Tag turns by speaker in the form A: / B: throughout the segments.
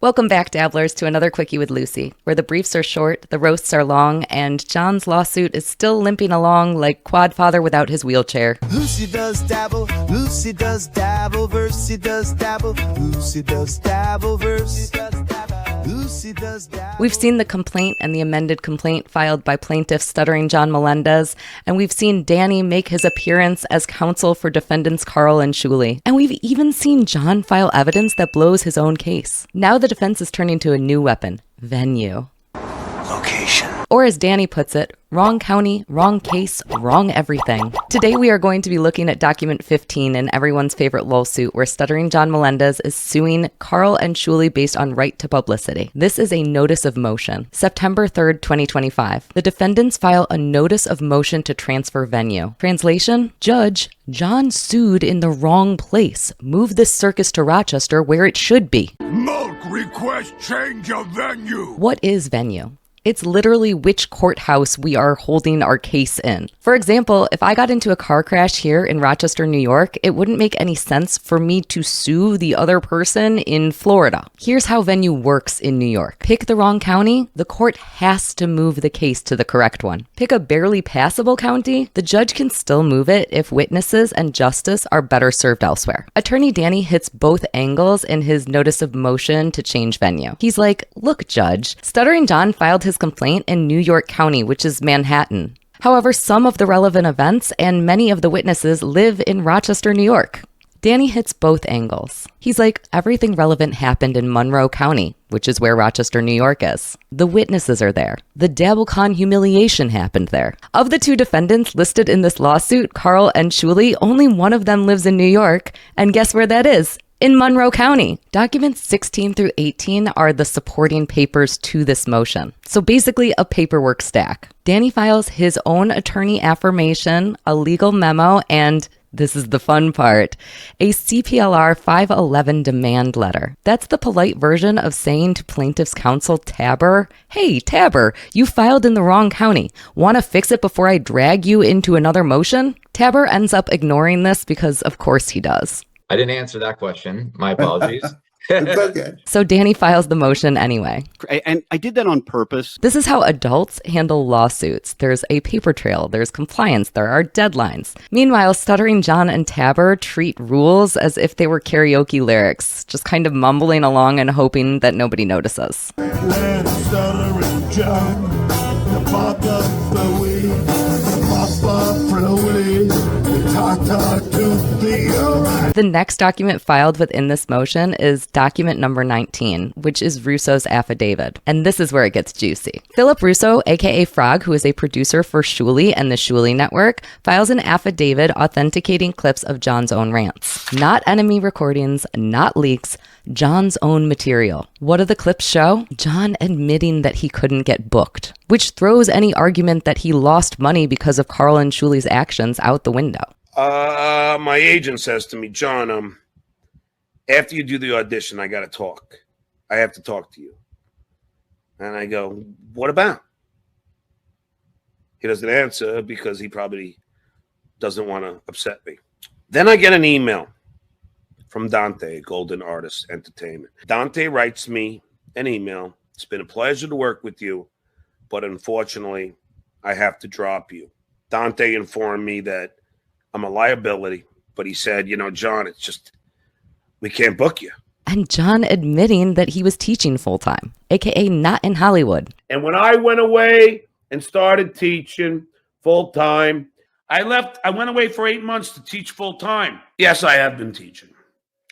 A: Welcome back, Dabblers, to another Quickie with Lucy, where the briefs are short, the roasts are long, and John's lawsuit is still limping along like Quadfather without his wheelchair.
B: Lucy does dabble, Lucy does dabble, Lucy does dabble, Lucy does dabble, Lucy does dabble, Lucy does dabble.
A: We've seen the complaint and the amended complaint filed by plaintiff Stuttering John Melendez, and we've seen Danny make his appearance as counsel for defendants Karl and Shuli. And we've even seen John file evidence that blows his own case. Now the defense is turning to a new weapon, venue.
B: Location.
A: Or as Danny puts it, wrong county, wrong case, wrong everything. Today we are going to be looking at document 15 in everyone's favorite LOLsuit, where Stuttering John Melendez is suing Karl and Shuli based on right to publicity. This is a notice of motion. September 3rd, 2025. The defendants file a notice of motion to transfer venue. Translation: Judge, John sued in the wrong place. Move this circus to Rochester where it should be.
C: Milk request change of venue.
A: What is venue? It's literally which courthouse we are holding our case in. For example, if I got into a car crash here in Rochester, New York, it wouldn't make any sense for me to sue the other person in Florida. Here's how venue works in New York. Pick the wrong county, the court has to move the case to the correct one. Pick a barely passable county, the judge can still move it if witnesses and justice are better served elsewhere. Attorney Danny hits both angles in his notice of motion to change venue. He's like, look, Judge, Stuttering John filed his complaint in New York County, which is Manhattan. However, some of the relevant events and many of the witnesses live in Rochester, New York. Danny hits both angles. He's like, everything relevant happened in Monroe County, which is where Rochester, New York is. The witnesses are there. The DabbleCon humiliation happened there. Of the two defendants listed in this lawsuit, Karl and Shuli, only one of them lives in New York, and guess where that is? In Monroe County. Documents 16 through 18 are the supporting papers to this motion. So basically a paperwork stack. Danny files his own attorney affirmation, a legal memo, and this is the fun part, a CPLR 511 demand letter. That's the polite version of saying to plaintiff's counsel Tabber, hey, Tabber, you filed in the wrong county. Want to fix it before I drag you into another motion? Tabber ends up ignoring this because of course he does.
D: I didn't answer that question. My apologies.
E: It's okay.
A: So Danny files the motion anyway.
E: And I did that on purpose.
A: This is how adults handle lawsuits. There's a paper trail, there's compliance, there are deadlines. Meanwhile, Stuttering John and Tabber treat rules as if they were karaoke lyrics, just kind of mumbling along and hoping that nobody notices.
C: When Stuttering John, the pop up the way, the pop up the way, the ta-ta to the alright.
A: The next document filed within this motion is document number 19, which is Russo's affidavit. And this is where it gets juicy. Philip Russo, aka Frog, who is a producer for Shuli and the Shuli Network, files an affidavit authenticating clips of John's own rants. Not enemy recordings, not leaks, John's own material. What do the clips show? John admitting that he couldn't get booked, which throws any argument that he lost money because of Karl and Shuli's actions out the window.
F: My agent says to me, John, after you do the audition, I got to talk. I have to talk to you. And I go, what about? He doesn't answer because he probably doesn't want to upset me. Then I get an email from Dante, Golden Artist Entertainment. Dante writes me an email. It's been a pleasure to work with you, but unfortunately, I have to drop you. Dante informed me that I'm a liability, but he said, John, it's just, we can't book you.
A: And John admitting that he was teaching full-time, aka not in Hollywood.
F: And when I went away and started teaching full-time, I went away for 8 months to teach full-time. Yes, I have been teaching.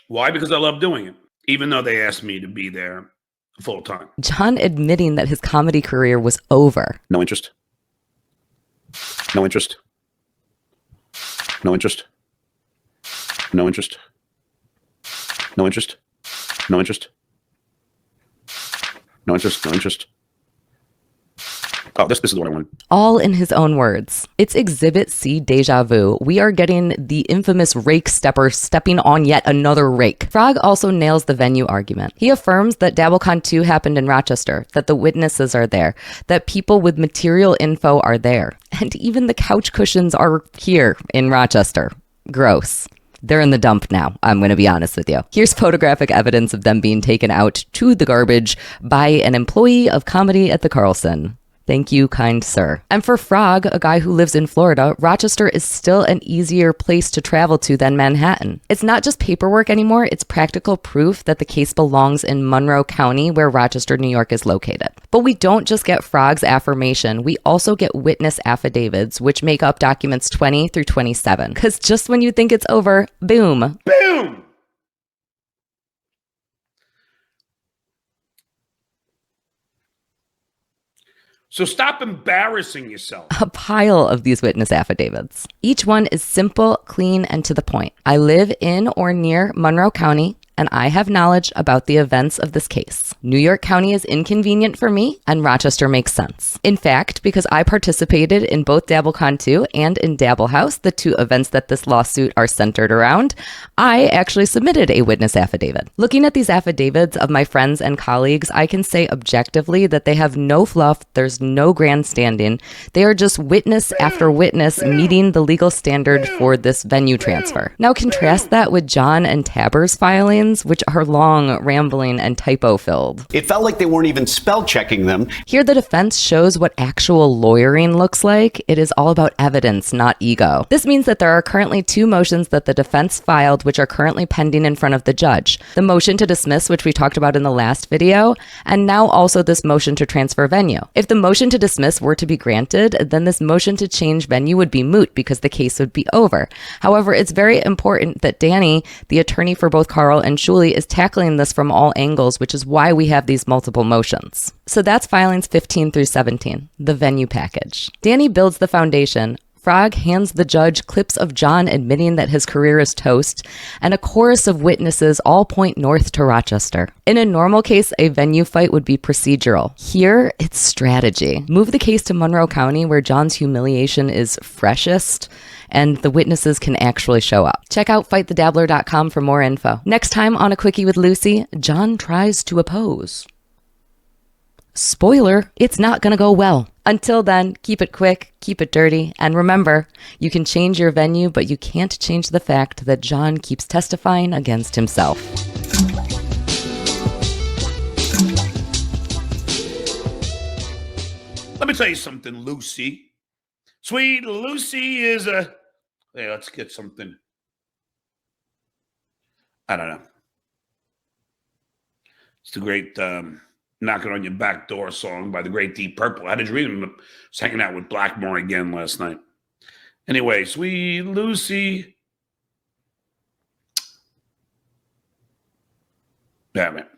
F: Why? Because I love doing it, even though they asked me to be there full-time.
A: John admitting that his comedy career was over.
E: No interest. No interest. No interest. No interest. No interest. No interest. No interest. No interest. Oh, this is the one I wanted.
A: All in his own words. It's Exhibit C deja vu. We are getting the infamous rake stepper stepping on yet another rake. Frog also nails the venue argument. He affirms that DabbleCon 2 happened in Rochester, that the witnesses are there, that people with material info are there, and even the couch cushions are here in Rochester. Gross. They're in the dump now, I'm going to be honest with you. Here's photographic evidence of them being taken out to the garbage by an employee of comedy at the Carlson. Thank you, kind sir. And for Frog, a guy who lives in Florida, Rochester is still an easier place to travel to than Manhattan. It's not just paperwork anymore, it's practical proof that the case belongs in Monroe County, where Rochester, New York is located. But we don't just get Frog's affirmation, we also get witness affidavits, which make up documents 20 through 27. Because just when you think it's over, boom.
F: Boom! So stop embarrassing yourself.
A: A pile of these witness affidavits. Each one is simple, clean, and to the point. I live in or near Monroe County, and I have knowledge about the events of this case. New York County is inconvenient for me, and Rochester makes sense. In fact, because I participated in both DabbleCon 2 and in Dabble House, the two events that this lawsuit are centered around, I actually submitted a witness affidavit. Looking at these affidavits of my friends and colleagues, I can say objectively that they have no fluff, there's no grandstanding. They are just witness after witness meeting the legal standard for this venue transfer. Now contrast that with John and Taber's filings, which are long, rambling, and typo-filled.
G: It felt like they weren't even spell checking them.
A: Here the defense shows what actual lawyering looks like. It is all about evidence, not ego. This means that there are currently two motions that the defense filed which are currently pending in front of the judge. The motion to dismiss, which we talked about in the last video, and now also this motion to transfer venue. If the motion to dismiss were to be granted, then this motion to change venue would be moot because the case would be over. However, it's very important that Danny, the attorney for both Karl and Shuli, is tackling this from all angles, which is why we have these multiple motions. So that's filings 15 through 17, the venue package. Danny builds the foundation. Frog hands the judge clips of John admitting that his career is toast, and a chorus of witnesses all point north to Rochester. In a normal case, a venue fight would be procedural. Here, it's strategy. Move the case to Monroe County, where John's humiliation is freshest, and the witnesses can actually show up. Check out fightthedabbler.com for more info. Next time on A Quickie with Lucy, John tries to oppose. Spoiler, it's not going to go well. Until then, keep it quick, keep it dirty, and remember, you can change your venue, but you can't change the fact that John keeps testifying against himself.
F: Let me tell you something, Lucy. Sweet Lucy is a... Hey, let's get something. I don't know. It's the great Knocking on Your Back Door song by the great Deep Purple. I had a dream of hanging out with Blackmore again last night. Anyway, Sweet Lucy. Damn it.